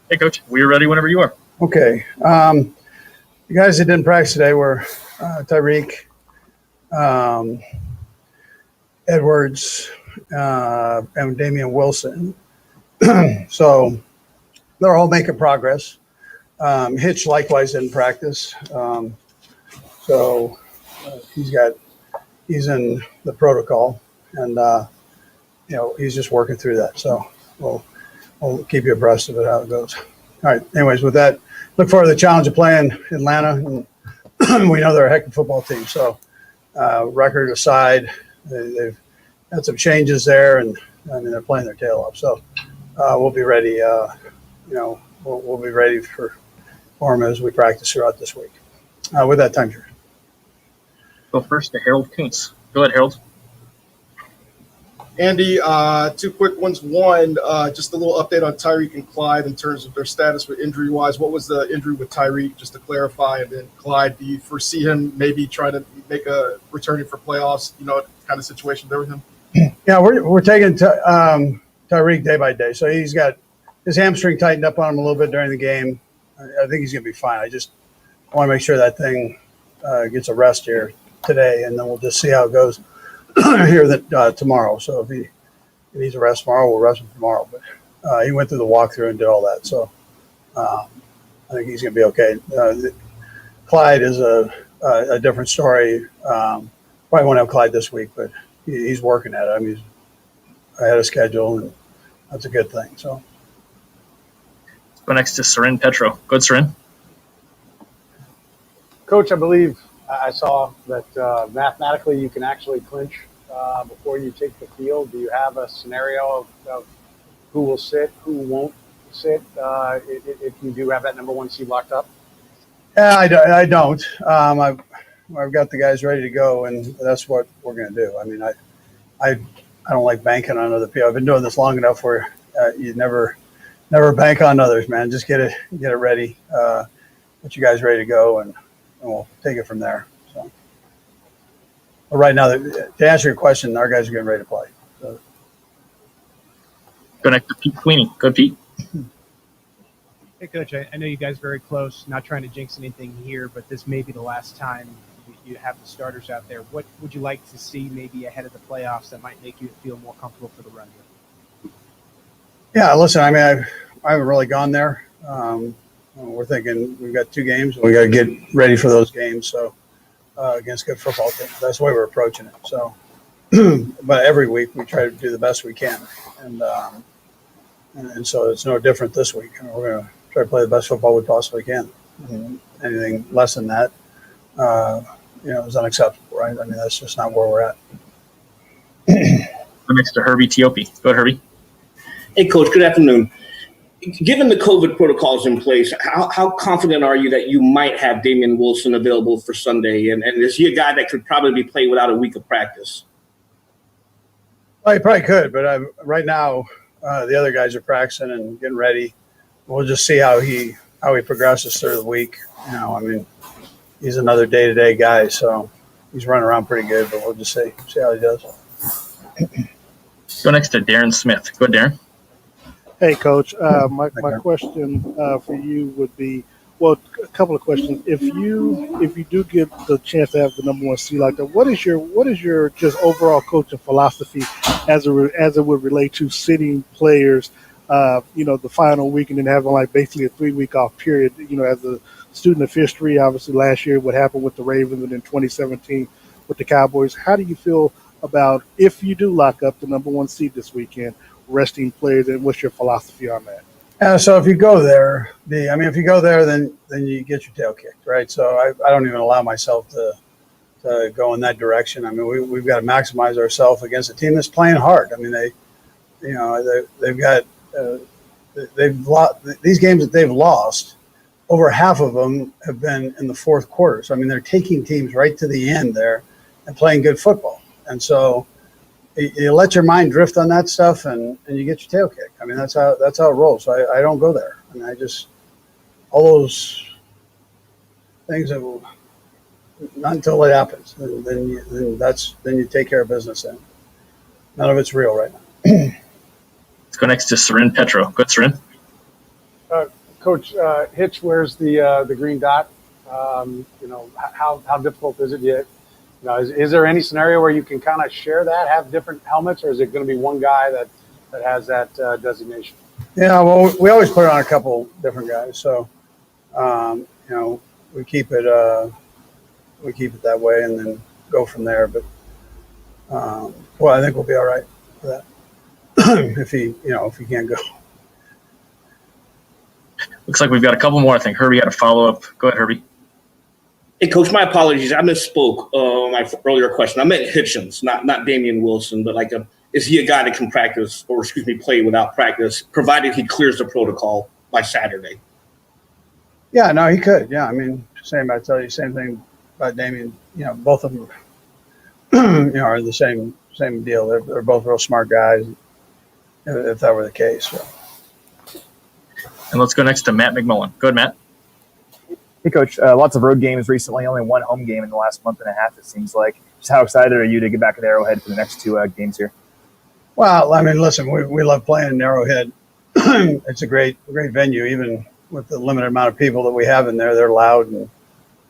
Hey, Coach. We're ready whenever you are. Okay. The guys that didn't practice today were Tyreek, Edwards, and Damian Wilson. So they're all making progress. Hitch likewise didn't practice. So he's in the protocol, and he's just working through that. So we'll keep you abreast of it, how it goes. All right. Anyways, with that, look forward to the challenge of playing Atlanta. And we know they're a heck of a football team. So record aside, they've had some changes there, and I mean they're playing their tail off. So we'll be ready. We'll be ready for them as we practice throughout this week. With that, time, Drew. Go first to Harold Kuntz. Go ahead, Harold. Andy, two quick ones. One, just a little update on Tyreek and Clyde in terms of their status with injury-wise. What was the injury with Tyreek, just to clarify? And then Clyde, do you foresee him maybe trying to make a returning for playoffs, kind of situation there with him? Yeah, we're taking Tyreek day by day. So he's got his hamstring tightened up on him a little bit during the game. I think he's going to be fine. I want to make sure that thing gets a rest here today, and then we'll just see how it goes here tomorrow. So if he needs a rest tomorrow, we'll rest him tomorrow. But he went through the walkthrough and did all that. So I think he's going to be okay. Clyde is a different story. Probably won't have Clyde this week, but he's working at it. I mean, he's ahead of schedule, and that's a good thing. So go next to Seren Petro. Go ahead, Seren. Coach, I believe I saw that mathematically you can actually clinch before you take the field. Do you have a scenario of who will sit, who won't sit, if you do have that number one seed locked up? Yeah, I don't. I've got the guys ready to go, and that's what we're going to do. I mean, I don't like banking on other people. I've been doing this long enough where you never bank on others, man. Just get it ready. Get you guys ready to go, and we'll take it from there. So, but right now, to answer your question, our guys are getting ready to play. So. Go next to Pete Sweeney. Go, Pete. Hey, Coach, I know you guys are very close. Not trying to jinx anything here, but this may be the last time you have the starters out there. What would you like to see maybe ahead of the playoffs that might make you feel more comfortable for the run here? Yeah, listen, I mean, I haven't really gone there. We're thinking we've got 2 games. We got to get ready for those games. So against good football teams, that's the way we're approaching it. So, but every week we try to do the best we can, and so it's no different this week. I mean, we're going to try to play the best football we possibly can. Anything less than that, is unacceptable, right? I mean, that's just not where we're at. Go next to Herbie Tiopi. Go ahead, Herbie. Hey, Coach, good afternoon. Given the COVID protocols in place, how confident are you that you might have Damian Wilson available for Sunday? And is he a guy that could probably play without a week of practice? Well, he probably could, but right now the other guys are practicing and getting ready. We'll just see how he progresses through the week. I mean, he's another day-to-day guy, so he's running around pretty good, but we'll just see how he does. Go next to Darren Smith. Go ahead, Darren. Hey, Coach. My question for you would be, well, a couple of questions. If you do get the chance to have the number one seed like that, what is your just overall coaching philosophy as it would relate to sitting players, the final week and then having like basically a 3-week off period? As a student of history, obviously last year what happened with the Ravens and in 2017 with the Cowboys. How do you feel about if you do lock up the number one seed this weekend? Resting players, and what's your philosophy on that? So if you go there, then you get your tail kicked, right? So I don't even allow myself to go in that direction. I mean, we've got to maximize ourselves against a team that's playing hard. I mean, they've got these games that they've lost. Over half of them have been in the fourth quarter. So I mean, they're taking teams right to the end there and playing good football, and so. You let your mind drift on that stuff, and you get your tail kicked. I mean, that's how it rolls. So I don't go there. I mean, all those things not until it happens. Then you take care of business. And none of it's real right now. Let's go next to Seren Petro. Go ahead, Seren. Coach Hitch wears the green dot. How difficult is it? Is there any scenario where you can kind of share that, have different helmets, or is it going to be one guy that has that designation? Yeah, well, we always put it on a couple different guys, so we keep it that way, and then go from there. But I think we'll be all right for that if he can't go. Looks like we've got a couple more. I think Herbie had a follow up. Go ahead, Herbie. Hey, Coach, my apologies. I misspoke my earlier question. I meant Hitchens, not Damian Wilson, but is he a guy that can practice or, play without practice, provided he clears the protocol by Saturday? Yeah, no, he could. Yeah, I mean, I tell you, same thing about Damian. Both of them, are the same deal. They're both real smart guys. If that were the case. So. And let's go next to Matt McMullen. Go ahead, Matt. Hey, Coach. Lots of road games recently. Only one home game in the last month and a half, it seems like. Just how excited are you to get back at Arrowhead for the next two games here? Well, I mean, listen, we love playing in Arrowhead. It's a great venue, even with the limited amount of people that we have in there. They're loud and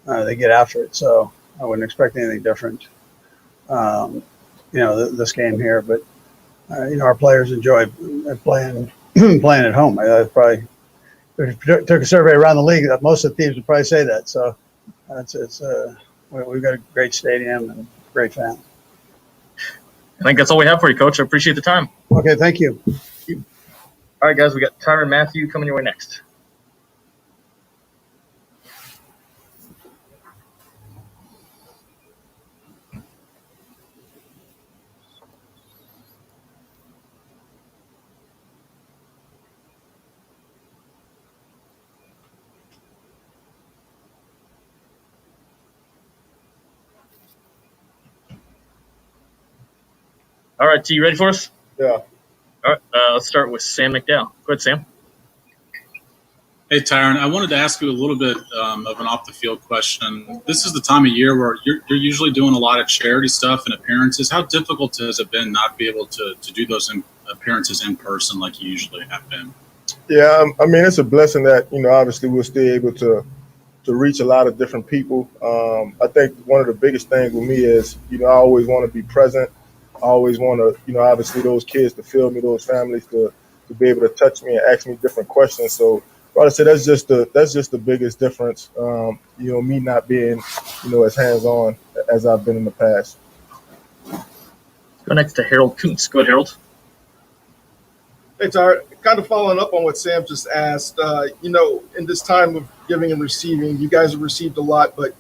they get after it. So I wouldn't expect anything different, this game here. But, our players enjoy playing at home. I probably took a survey around the league. Most of the teams would probably say that. So we've got a great stadium and great fans. I think that's all we have for you, Coach. I appreciate the time. Okay, thank you. All right, guys, we got Tyrann Mathieu coming your way next. All right, T, you ready for us? Yeah. All right, let's start with Sam McDowell. Go ahead, Sam. Hey, Tyrann, I wanted to ask you a little bit of an off-the-field question. This is the time of year where you're usually doing a lot of charity stuff and appearances. How difficult has it been not be able to do those appearances in person like you usually have been? Yeah, I mean, it's a blessing that, obviously we're still able to reach a lot of different people. I think one of the biggest things with me is, I always want to be present. I always want to, obviously those kids to feel me, those families to be able to touch me and ask me different questions. So, I say that's just the biggest difference. Me not being, as hands-on as I've been in the past. Go next to Harold Kuntz. Go ahead, Harold. Hey, Tyrann, kind of following up on what Sam just asked, in this time of giving and receiving, you guys have received a lot, but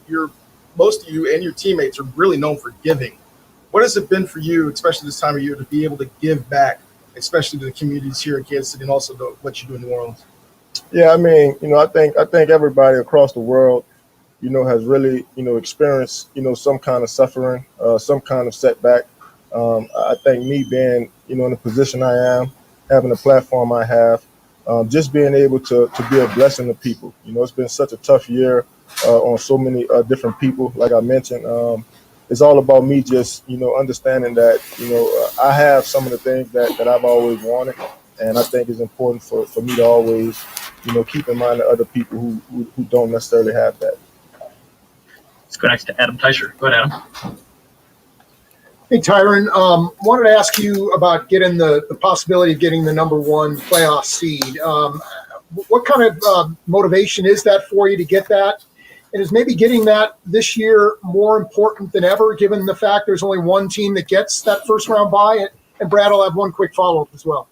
most of you and your teammates are really known for giving. What has it been for you, especially this time of year, to be able to give back, especially to the communities here in Kansas City and also to what you do in New Orleans? Yeah, I mean, I think everybody across the world, has really, experienced, some kind of suffering, some kind of setback. I think me being, in the position I am, having the platform I have, just being able to be a blessing to people. It's been such a tough year on so many different people. Like I mentioned, it's all about me just, understanding that, I have some of the things that I've always wanted. And I think it's important for me to always, keep in mind the other people who don't necessarily have that. Let's go next to Adam Teicher. Go ahead, Adam. Hey, Tyrann, wanted to ask you about getting the possibility of getting the number one playoff seed. What kind of motivation is that for you to get that? And is maybe getting that this year more important than ever, given the fact there's only one team that gets that first round bye? And Brad will have one quick follow-up as well.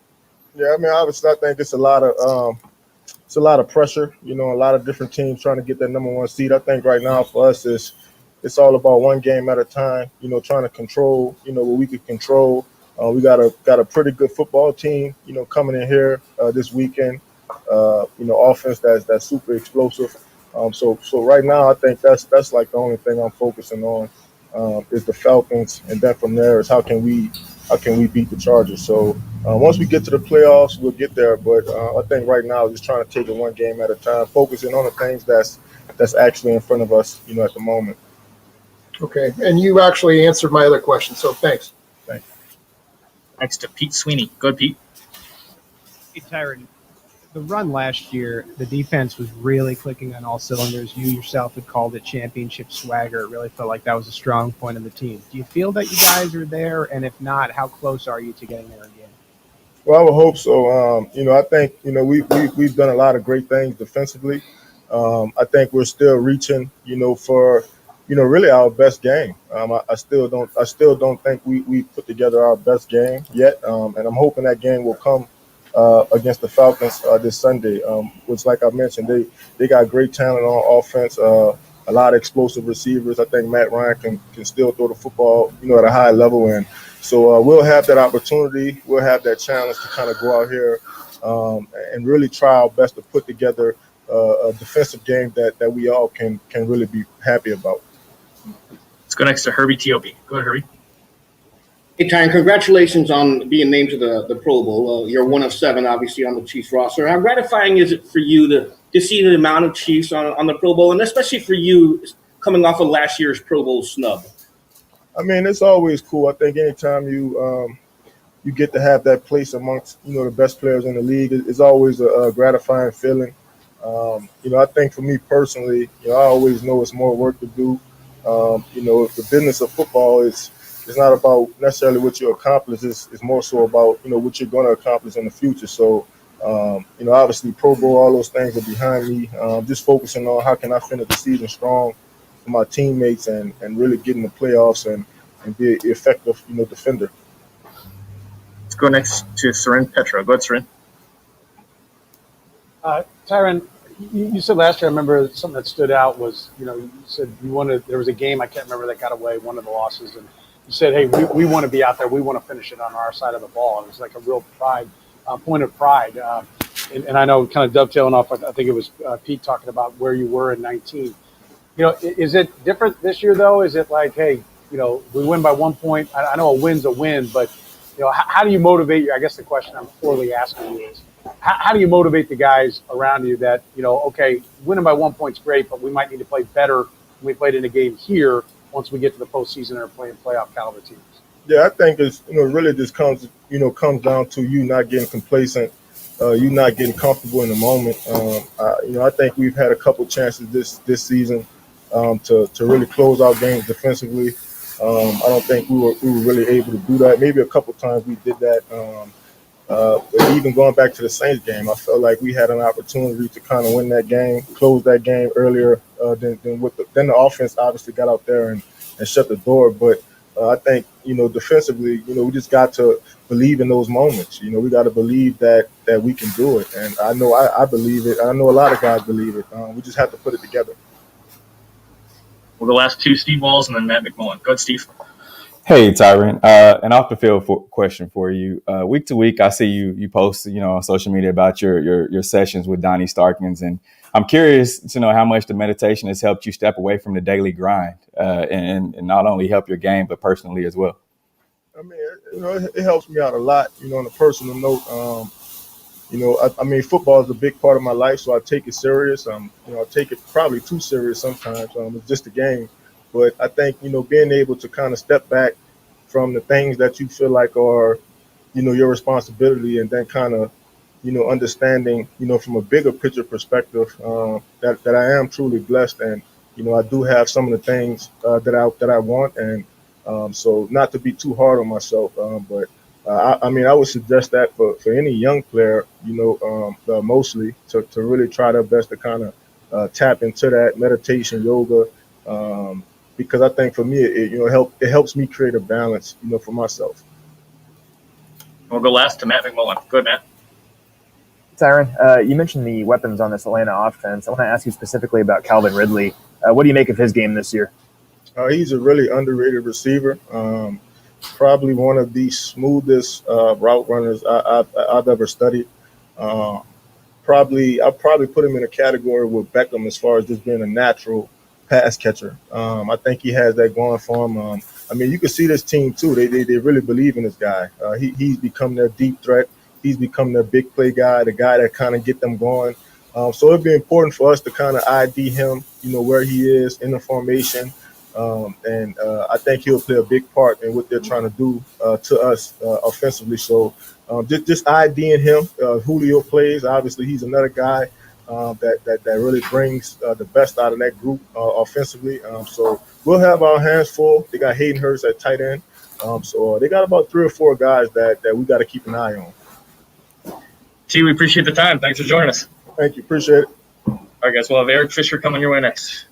Yeah, I mean, obviously, I think it's a lot of pressure. A lot of different teams trying to get that number one seed. I think right now for us it's all about one game at a time. Trying to control. What we could control. We got a pretty good football team. Coming in here this weekend. Offense that's super explosive. So right now, I think that's like the only thing I'm focusing on is the Falcons, and then from there is how can we beat the Chargers. So once we get to the playoffs, we'll get there. But I think right now, just trying to take it one game at a time, focusing on the things that's actually in front of us, at the moment. Okay, and you actually answered my other question, so thanks. Next to Pete Sweeney. Go ahead, Pete. Hey, Tyrann, the run last year, the defense was really clicking on all cylinders. You yourself had called it championship swagger. It really felt like that was a strong point of the team. Do you feel that you guys are there? And if not, how close are you to getting there again? Well, I would hope so. I think we've done a lot of great things defensively. I think we're still reaching, for really our best game. I still don't think we put together our best game yet, and I'm hoping that game will come against the Falcons this Sunday. Which, like I mentioned, they got great talent on offense. A lot of explosive receivers. I think Matt Ryan can still throw the football, at a high level, and so we'll have that opportunity. We'll have that challenge to kind of go out here and really try our best to put together a defensive game that we all can really be happy about. Let's go next to Herbie Tiopi. Go ahead, Herbie. Hey, Tyron, congratulations on being named to the Pro Bowl. You're one of 7, obviously, on the Chiefs roster. How gratifying is it for you to see the amount of Chiefs on the Pro Bowl, and especially for you coming off of last year's Pro Bowl snub? I mean, it's always cool. I think anytime you get to have that place amongst the best players in the league, it's always a gratifying feeling. I think for me personally, I always know it's more work to do. If the business of football is it's not about necessarily what you accomplish. It's more so about what you're going to accomplish in the future. So obviously Pro Bowl, all those things are behind me. Just focusing on how can I finish the season strong for my teammates and really get in the playoffs and be an effective defender. Let's go next to Seren Petra. Go ahead, Seren. Tyron, you said last year, I remember something that stood out was, you said there was a game, I can't remember, that got away, one of the losses, and you said, hey, we want to be out there. We want to finish it on our side of the ball. It was like a real point of pride. And I know, kind of dovetailing off, I think it was Pete talking about where you were in 19. Is it different this year, though? Is it like, hey, we win by 1 point. I know a win's a win, but, how do you motivate you? I guess the question I'm poorly asking you is, how do you motivate the guys around you that, okay, winning by 1 point's great, but we might need to play better than we played in a game here once we get to the postseason and are playing playoff caliber teams? Yeah, I think it's really just comes down to you not getting complacent, you not getting comfortable in the moment. I think we've had a couple chances this season to really close out games defensively. I don't think we were really able to do that. Maybe a couple times we did that. But even going back to the Saints game, I felt like we had an opportunity to kind of win that game, close that game earlier than the offense obviously got out there and shut the door. But I think, defensively, we just got to believe in those moments. We got to believe that we can do it. And I know I believe it. I know a lot of guys believe it. We just have to put it together. We'll go last to Steve Walls and then Matt McMullen. Go ahead, Steve. Hey, Tyron, an off the field question for you. Week to week, I see you post, on social media about your sessions with Donnie Starkins, and I'm curious to know how much the meditation has helped you step away from the daily grind and not only help your game but personally as well. I mean, it helps me out a lot. On a personal note, I mean, football is a big part of my life, so I take it serious. I take it probably too serious sometimes. It's just a game. But I think, being able to kind of step back from the things that you feel like are, your responsibility and then kind of, understanding, from a bigger picture perspective that I am truly blessed. And, I do have some of the things that I want. And so not to be too hard on myself. But I mean, I would suggest that for any young player, mostly to really try their best to kind of tap into that meditation, yoga, because I think for me, it helps me create a balance, for myself. We'll go last to Matt McMullen. Go ahead, Matt. Tyron, you mentioned the weapons on this Atlanta offense. I want to ask you specifically about Calvin Ridley. What do you make of his game this year? He's a really underrated receiver. Probably one of the smoothest route runners I've ever studied. I'll probably put him in a category with Beckham as far as just being a natural pass catcher. I think he has that going for him. I mean, you can see this team too. They really believe in this guy. He's become their deep threat. He's become their big play guy, the guy that kind of get them going. So it'd be important for us to kind of ID him, where he is in the formation, And I think he'll play a big part in what they're trying to do to us offensively. So just IDing him. Julio plays. Obviously, he's another guy that really brings the best out of that group offensively. So we'll have our hands full. They got Hayden Hurst at tight end. So they got about 3 or 4 guys that we got to keep an eye on. T, we appreciate the time. Thanks for joining us. Thank you. Appreciate it. All right, guys. We'll have Eric Fisher coming your way next.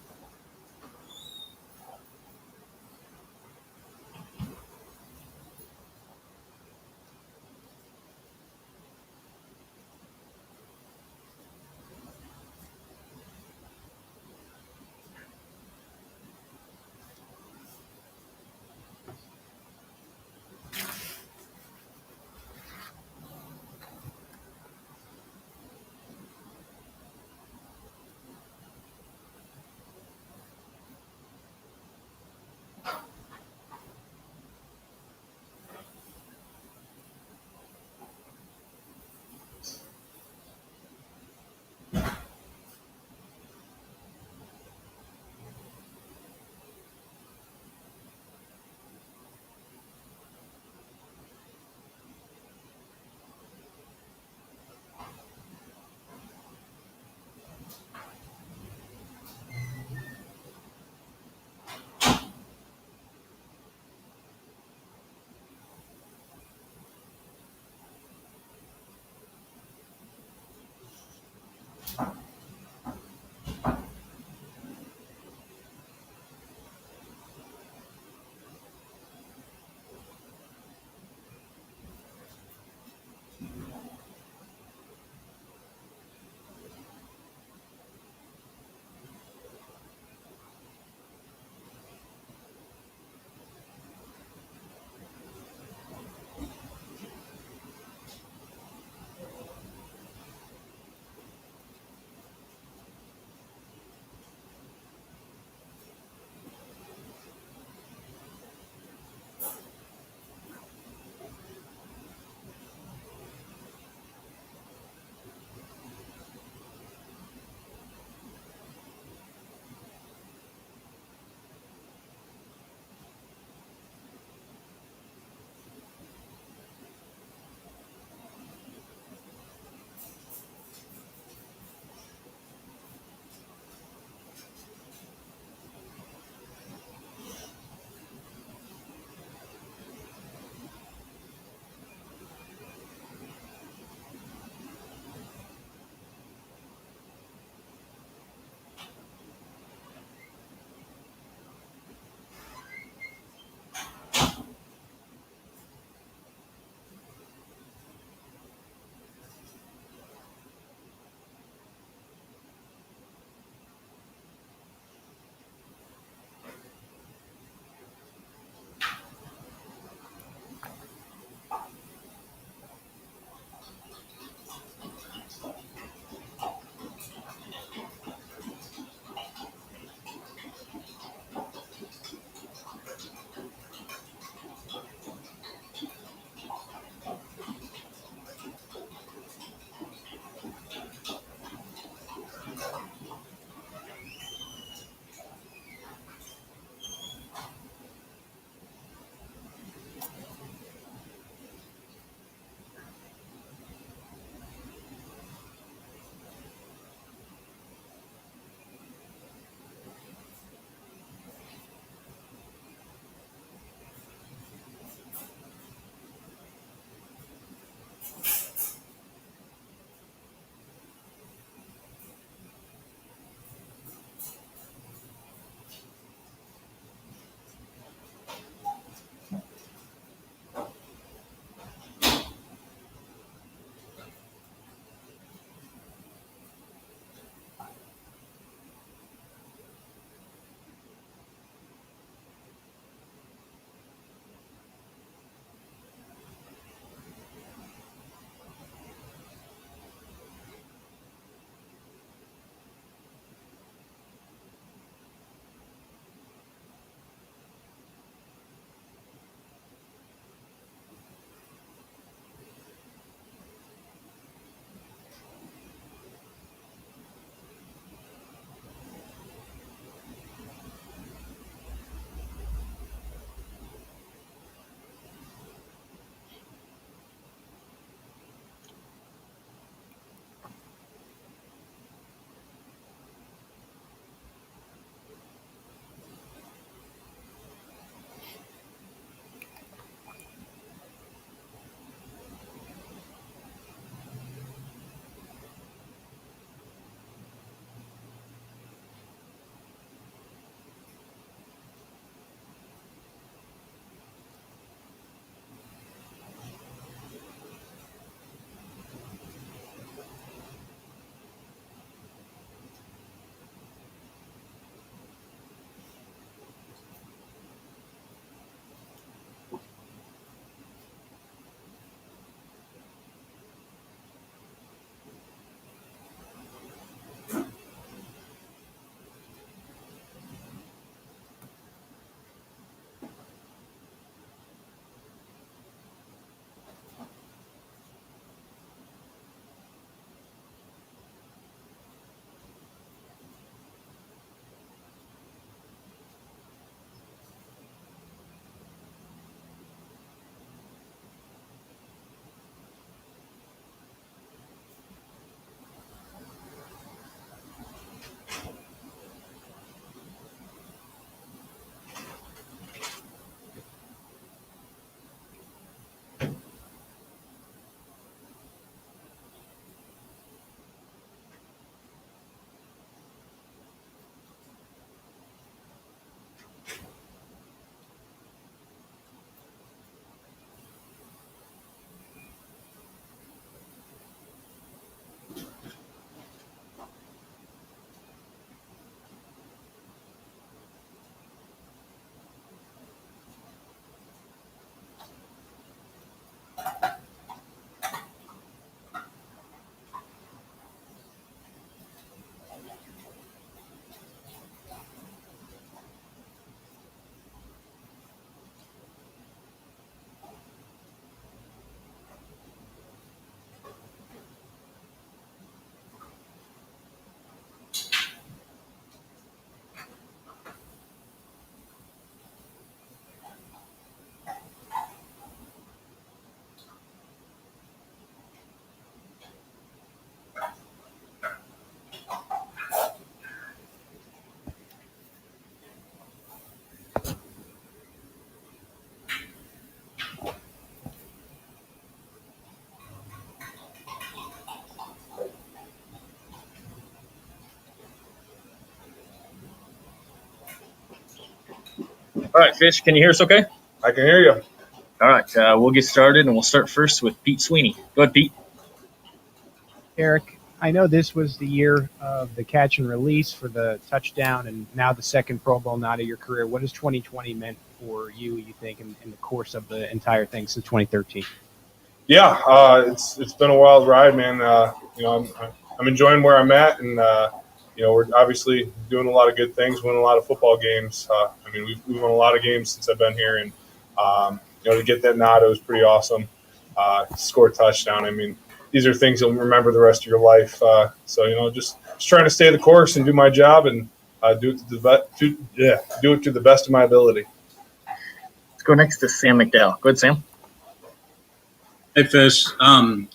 All right, Fish, can you hear us okay? I can hear you. All right, we'll get started, and we'll start first with Pete Sweeney. Go ahead, Pete. Eric, I know this was the year of the catch and release for the touchdown, and now the second Pro Bowl nod of your career. What has 2020 meant for you think, in the course of the entire thing since 2013? Yeah, it's been a wild ride, man. I'm enjoying where I'm at, and we're obviously doing a lot of good things, winning a lot of football games. We've won a lot of games since I've been here, and to get that nod, it was pretty awesome. Score a touchdown. These are things you'll remember the rest of your life. Just trying to stay the course and do my job and do it to the best of my ability. Let's go next to Sam McDowell. Go ahead, Sam. Hey, Fish.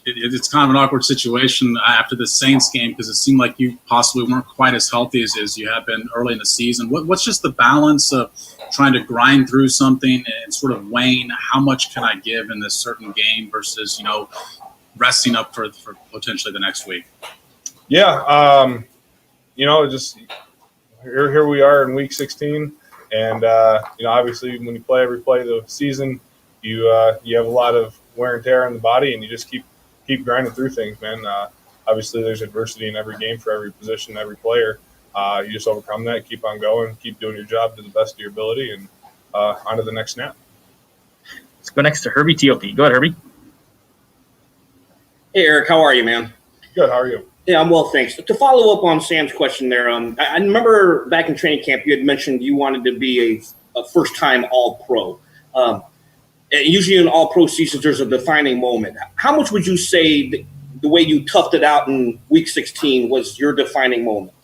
It's kind of an awkward situation after the Saints game because it seemed like you possibly weren't quite as healthy as you have been early in the season. What's just the balance of trying to grind through something and sort of weighing how much can I give in this certain game versus, resting up for potentially the next week? Yeah, just here we are in week 16, and obviously when you play every play of the season, you have a lot of wear and tear on the body, and you just keep grinding through things, man. Obviously, there's adversity in every game for every position, every player. You just overcome that, keep on going, keep doing your job to the best of your ability, and on to the next snap. Let's go next to Herbie T.O.P. Go ahead, Herbie. Hey, Eric, how are you, man? Good, how are you? Yeah, I'm well, thanks. To follow up on Sam's question there, I remember back in training camp you had mentioned you wanted to be a first-time All-Pro. Usually in All-Pro seasons, there's a defining moment. How much would you say the way you toughed it out in Week 16 was your defining moment?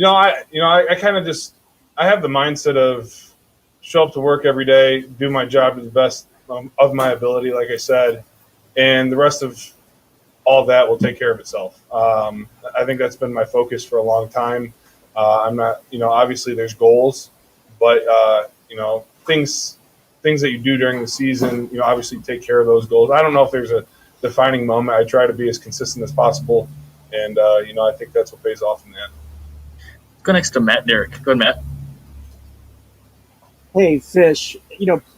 I kind of I have the mindset of show up to work every day, do my job to the best of my ability, like I said, and the rest of all that will take care of itself. I think that's been my focus for a long time. I'm not, obviously there's goals, but things that you do during the season, obviously take care of those goals. I don't know if there's a defining moment. I try to be as consistent as possible, and I think that's what pays off in the end. Go next to Matt Derrick. Go ahead, Matt. Hey, Fish.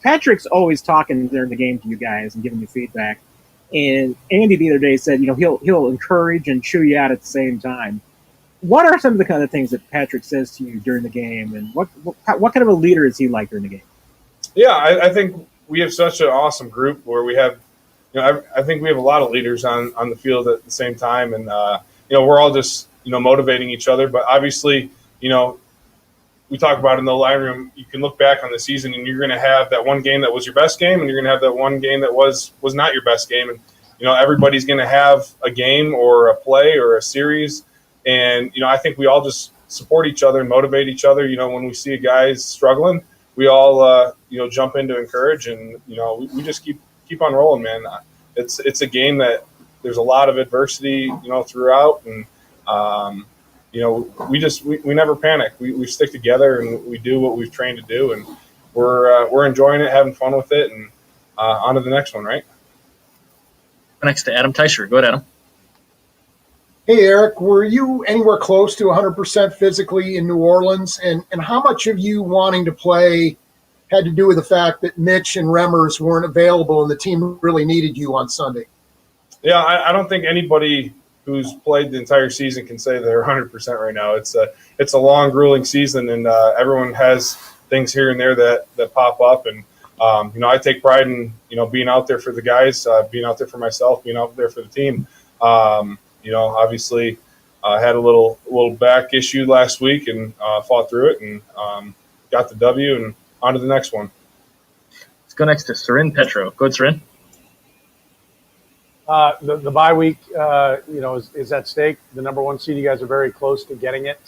Patrick's always talking during the game to you guys and giving you feedback. And Andy the other day said, he'll encourage and chew you out at the same time. What are some of the kind of things that Patrick says to you during the game, and what kind of a leader is he like during the game? Yeah, I think we have such an awesome group where we have, I think we have a lot of leaders on the field at the same time, and we're all just motivating each other. But obviously, we talk about in the line room, you can look back on the season and you're going to have that one game that was your best game, and you're going to have that one game that was not your best game. And, everybody's going to have a game or a play or a series. And, I think we all just support each other and motivate each other. When we see a guy's struggling, we all, jump in to encourage, and, we just keep on rolling, man. It's a game that there's a lot of adversity, throughout. And, we never panic. We stick together and we do what we've trained to do, and we're enjoying it, having fun with it, and on to the next one, right? Next to Adam Teicher. Go ahead, Adam. Hey, Eric, were you anywhere close to 100% physically in New Orleans? And how much of you wanting to play had to do with the fact that Mitch and Remmers weren't available and the team really needed you on Sunday? Yeah, I don't think anybody who's played the entire season can say they're 100% right now. It's a long, grueling season, and everyone has things here and there that pop up. And I take pride in being out there for the guys, being out there for myself, being out there for the team. Obviously, I had a little back issue last week and fought through it and got the W, and on to the next one. Let's go next to Sarin Petro. Go ahead, Sarin. The bye week, is at stake. The number one seed, you guys are very close to getting it.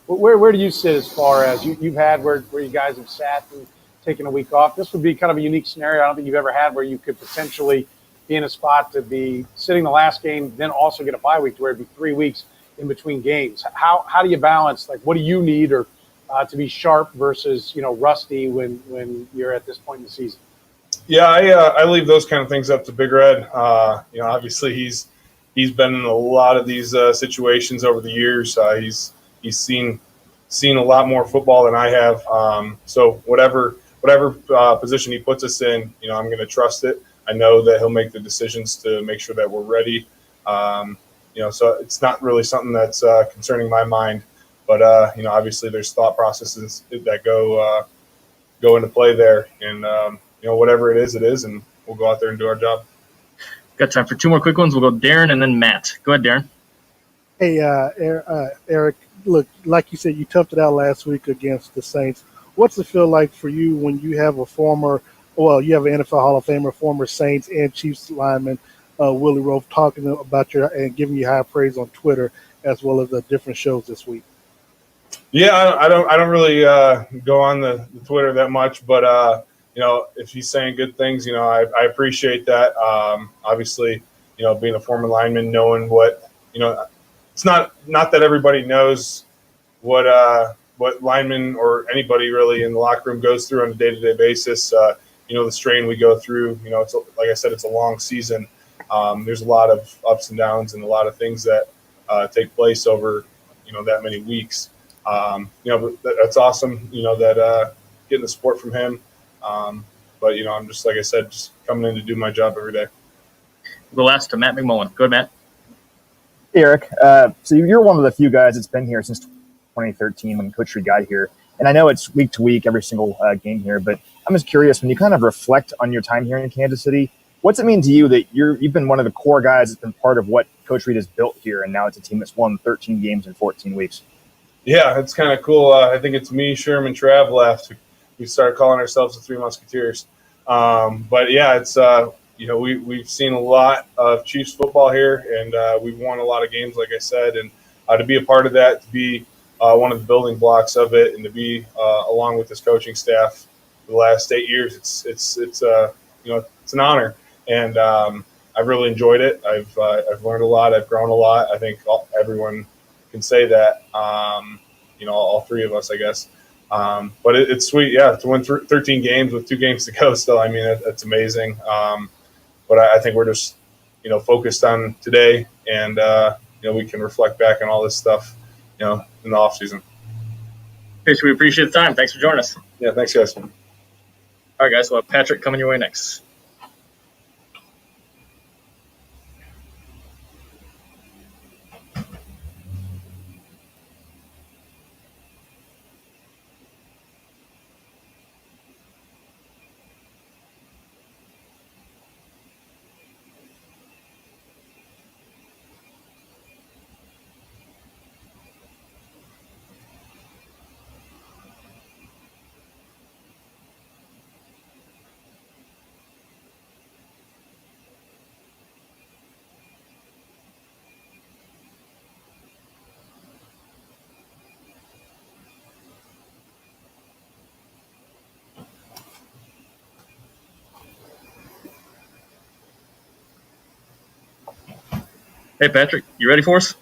Where do you sit as far as you've had where you guys have sat and taken a week off? This would be kind of a unique scenario. I don't think you've ever had where you could potentially be in a spot to be sitting the last game, then also get a bye week to where it'd be 3 weeks in between games. How do you balance, like, what do you need or to be sharp versus, rusty when you're at this point in the season? Yeah, I leave those kind of things up to Big Red. Obviously he's been in a lot of these situations over the years. He's seen seen a lot more football than I have. So whatever position he puts us in, I'm going to trust it. I know that he'll make the decisions to make sure that we're ready. So it's not really something that's concerning my mind. But obviously there's thought processes that go into play there, and whatever it is, and we'll go out there and do our job. Got time for two more quick ones. We'll go Darren and then Matt. Go ahead, Darren. Hey, Eric, look, like you said, you toughed it out last week against the Saints. What's it feel like for you when you have you have an NFL Hall of Famer, former Saints and Chiefs lineman, Willie Roaf, talking about and giving you high praise on Twitter as well as the different shows this week? Yeah, I don't really go on the Twitter that much, but if he's saying good things, I appreciate that. Obviously, being a former lineman, knowing what it's not that everybody knows what linemen or anybody really in the locker room goes through on a day-to-day basis. The strain we go through. It's like I said, it's a long season. There's a lot of ups and downs and a lot of things that take place over that many weeks. But that's awesome. That getting the support from him. But I'm just, like I said, just coming in to do my job every day. The last to Matt McMullen. Go ahead, Matt. Eric, so you're one of the few guys that's been here since 2013 when Coach Reid got here. And I know it's week to week, every single game here, but I'm just curious, when you kind of reflect on your time here in Kansas City, what's it mean to you that you've been one of the core guys that's been part of what Coach Reid has built here, and now it's a team that's won 13 games in 14 weeks? Yeah, it's kind of cool. I think it's me, Sherman, Trav left. We started calling ourselves the Three Musketeers. But yeah, it's we've seen a lot of Chiefs football here, and we've won a lot of games, like I said, and to be a part of that, to be one of the building blocks of it, and to be along with this coaching staff for the last 8 years, it's an honor, and I've really enjoyed it. I've learned a lot. I've grown a lot. I think everyone can say that. All three of us, I guess. But it's sweet, yeah, to win 13 games with 2 games to go still. I mean, that's amazing. But I think we're just, focused on today, and, we can reflect back on all this stuff, in the offseason. Fish, we appreciate the time. Thanks for joining us. Yeah, thanks, guys. All right, guys, we'll have Patrick coming your way next. Hey, Patrick, you ready for us?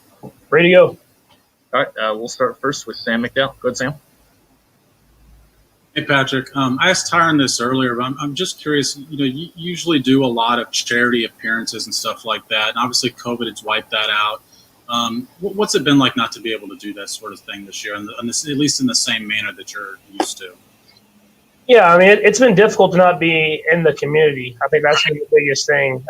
Ready to go. All right, we'll start first with Sam McDowell. Go ahead, Sam. Hey, Patrick. I asked Tyron this earlier, but I'm just curious. You usually do a lot of charity appearances and stuff like that, and obviously COVID has wiped that out. What's it been like not to be able to do that sort of thing this year, at least in the same manner that you're used to? Yeah, I mean, it's been difficult to not be in the community. I think that's been the biggest thing.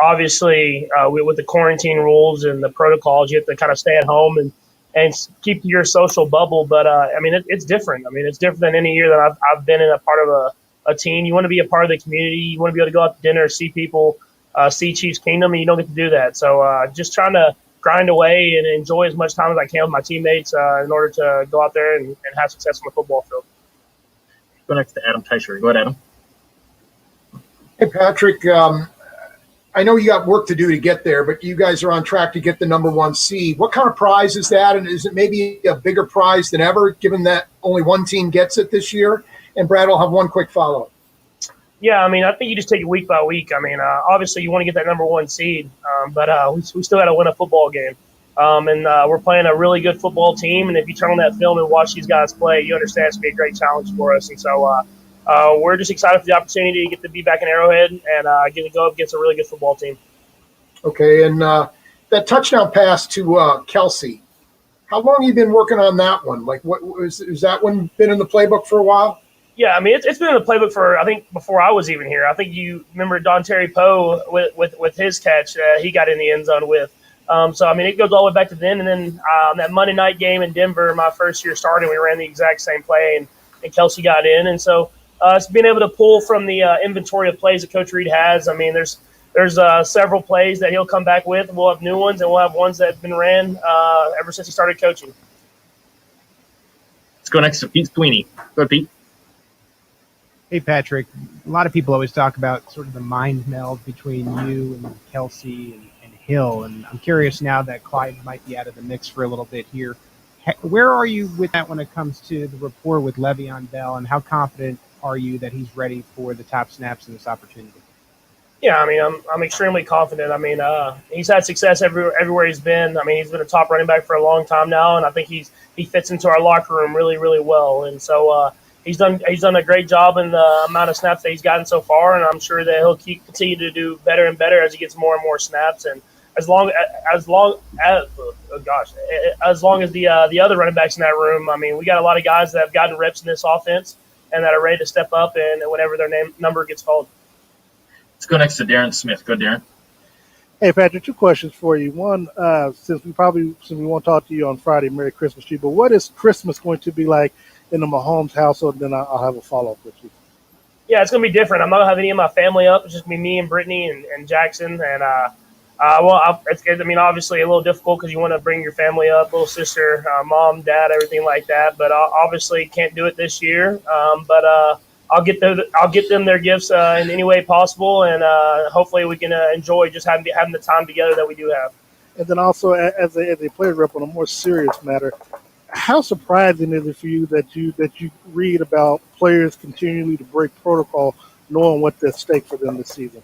Obviously, with the quarantine rules and the protocols, you have to kind of stay at home and keep your social bubble. But, I mean, it's different. I mean, it's different than any year that I've been in a part of a team. You want to be a part of the community. You want to be able to go out to dinner, see people, see Chiefs Kingdom, and you don't get to do that. So just trying to grind away and enjoy as much time as I can with my teammates in order to go out there and have success on the football field. Go next to Adam Teicher. Go ahead, Adam. Hey, Patrick. I know you got work to do to get there, but you guys are on track to get the number 1 seed. What kind of prize is that? And is it maybe a bigger prize than ever, given that only one team gets it this year? And Brad, I'll have one quick follow-up. Yeah, I mean, I think you just take it week by week. I mean, obviously you want to get that number 1 seed, but we still got to win a football game. And we're playing a really good football team. And if you turn on that film and watch these guys play, you understand it's going to be a great challenge for us. And so we're just excited for the opportunity to get to be back in Arrowhead and get to go up against a really good football team. Okay, and that touchdown pass to Kelsey, How long have you been working on that one? Like, what is that one been in the playbook for a while? Yeah, I mean it's been in the playbook for I think before I was even here. I think you remember Don Terry Poe with his catch he got in the end zone with. So I mean it goes all the way back to then, and then that Monday night game in Denver, my first year starting, we ran the exact same play, and Kelsey got in, and so it's being able to pull from the inventory of plays that Coach Reid has. I mean there's several plays that he'll come back with. We'll have new ones, and we'll have ones that have been ran ever since he started coaching. Let's go next to Pete Sweeney. Go ahead, Pete. Hey, Patrick. A lot of people always talk about sort of the mind meld between you and Kelsey and Hill, and I'm curious now that Clyde might be out of the mix for a little bit here. Where are you with that when it comes to the rapport with Le'Veon Bell, and how confident are you that he's ready for the top snaps in this opportunity? Yeah, I mean, I'm extremely confident. I mean, he's had success everywhere he's been. I mean, he's been a top running back for a long time now, and I think he fits into our locker room really, really well. And so he's done a great job in the amount of snaps that he's gotten so far, and I'm sure that he'll continue to do better and better as he gets more and more snaps. And as long as the other running backs in that room, I mean, we got a lot of guys that have gotten reps in this offense and that are ready to step up and whenever their number gets called. Let's go next to Darren Smith. Go, Darren. Hey, Patrick, two questions for you. One, since we won't talk to you on Friday, Merry Christmas to you, but what is Christmas going to be like in the Mahomes household? And then I'll have a follow-up with you. Yeah, it's going to be different. I'm not going to have any of my family up. It's just going to be me and Brittany and Jackson. And, obviously a little difficult because you want to bring your family up, little sister, mom, dad, everything like that. But obviously can't do it this year. I'll get them their gifts in any way possible, and hopefully we can enjoy just having the time together that we do have. And then also, as a player rep on a more serious matter, how surprising is it for you that you read about players continually to break protocol, knowing what's at stake for them this season?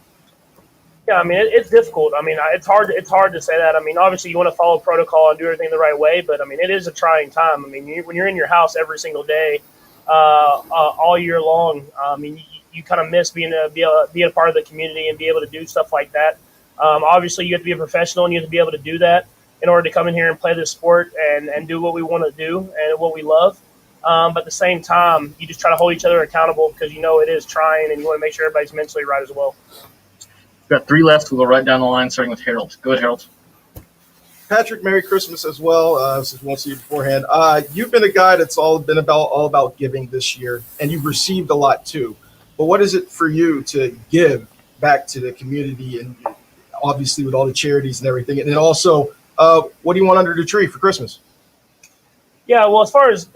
Yeah, I mean it's difficult. I mean it's hard to say that. I mean obviously you want to follow protocol and do everything the right way, but I mean it is a trying time. I mean when you're in your house every single day. All year long. I mean, you kind of miss being a part of the community and be able to do stuff like that. Obviously, you have to be a professional and you have to be able to do that in order to come in here and play this sport and do what we want to do and what we love. But at the same time, you just try to hold each other accountable because you know it is trying and you want to make sure everybody's mentally right as well. We've got three left. We'll go right down the line, starting with Harold. Go ahead, Harold. Patrick, Merry Christmas as well. Since we won't see you beforehand, you've been a guy that's all about giving this year, and you've received a lot too. But what is it for you to give back to the community, and obviously with all the charities and everything? And then also, what do you want under the tree for Christmas? Yeah, well, as far as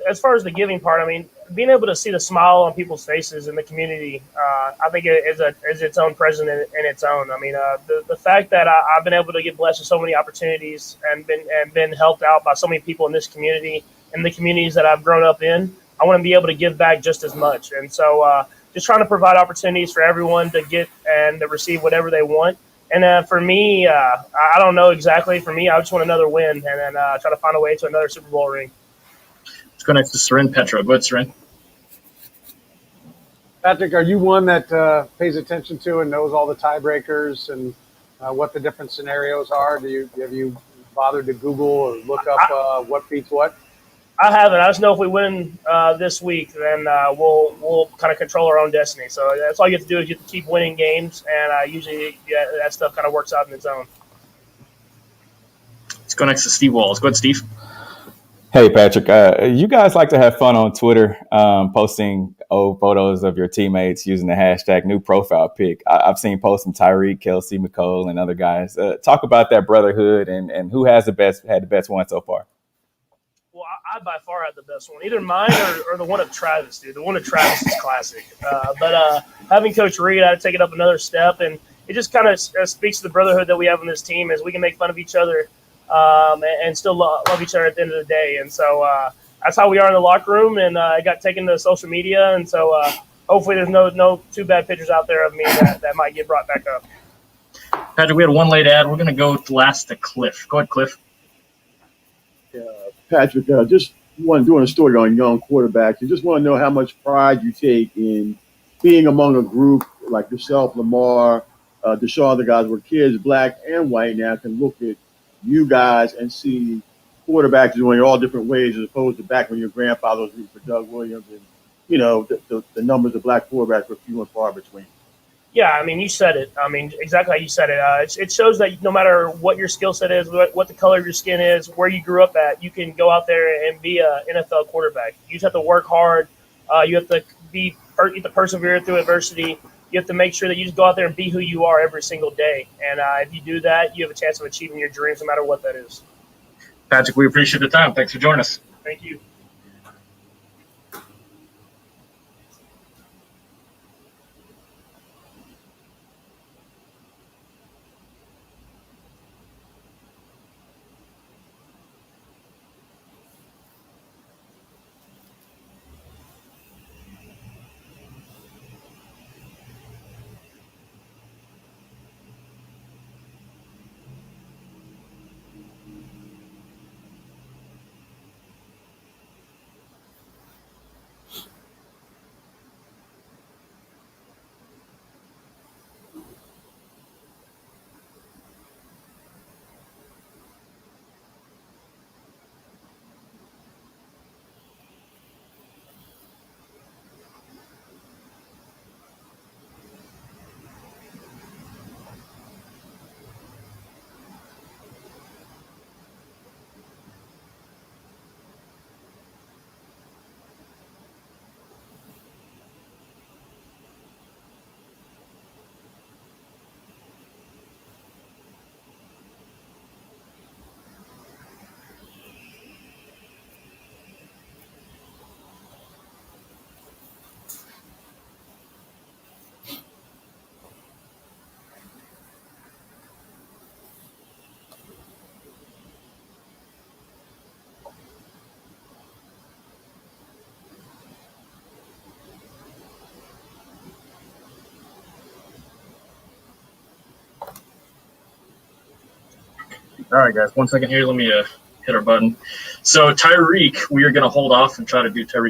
the giving part, I mean, being able to see the smile on people's faces in the community, I think is its own present in its own. I mean, the fact that I've been able to get blessed with so many opportunities and been helped out by so many people in this community and the communities that I've grown up in, I want to be able to give back just as much. And so, just trying to provide opportunities for everyone to get and to receive whatever they want. And for me, I don't know exactly. For me, I just want another win and then try to find a way to another Super Bowl ring. Let's go next to Seren Petro. Go ahead, Seren. Patrick, are you one that pays attention to and knows all the tiebreakers and what the different scenarios are? Have you bothered to Google or look up what beats what? I haven't. I just know if we win this week, then we'll kind of control our own destiny. So that's all you have to do is you have to keep winning games, and usually that stuff kind of works out in its own. Let's go next to Steve Walls. Go ahead, Steve. Hey, Patrick, you guys like to have fun on Twitter, posting old photos of your teammates using the hashtag new profile pic. I've seen posts from Tyreek, Kelsey, McCole, and other guys. Talk about that brotherhood and who has had the best one so far. Well, I by far had the best one, either mine or the one of Travis, dude. The one of Travis is classic. But having Coach Reid, I had to take it up another step, and it just kind of speaks to the brotherhood that we have on this team as we can make fun of each other and still love each other at the end of the day. And so that's how we are in the locker room, and it got taken to social media. And so hopefully there's no too bad pictures out there of me that might get brought back up. Patrick, we had one late ad. We're going to go last to Cliff. Go ahead, Cliff. Patrick, just doing a story on young quarterbacks. You just want to know how much pride you take in being among a group like yourself, Lamar, Deshaun, the guys were kids, black and white now, can look at you guys and see quarterbacks doing it all different ways as opposed to back when your grandfather was rooting for Doug Williams and, the numbers of black quarterbacks were few and far between. Yeah, I mean, you said it. I mean, exactly how you said it. It shows that no matter what your skill set is, what the color of your skin is, where you grew up at, you can go out there and be an NFL quarterback. You just have to work hard. You have to you have to persevere through adversity. You have to make sure that you just go out there and be who you are every single day. And if you do that, you have a chance of achieving your dreams, no matter what that is. Patrick, we appreciate the time. Thanks for joining us. Thank you. All right, guys. 1 second here. Let me hit our button. So Tyreek, we are going to hold off and try to do Tyreek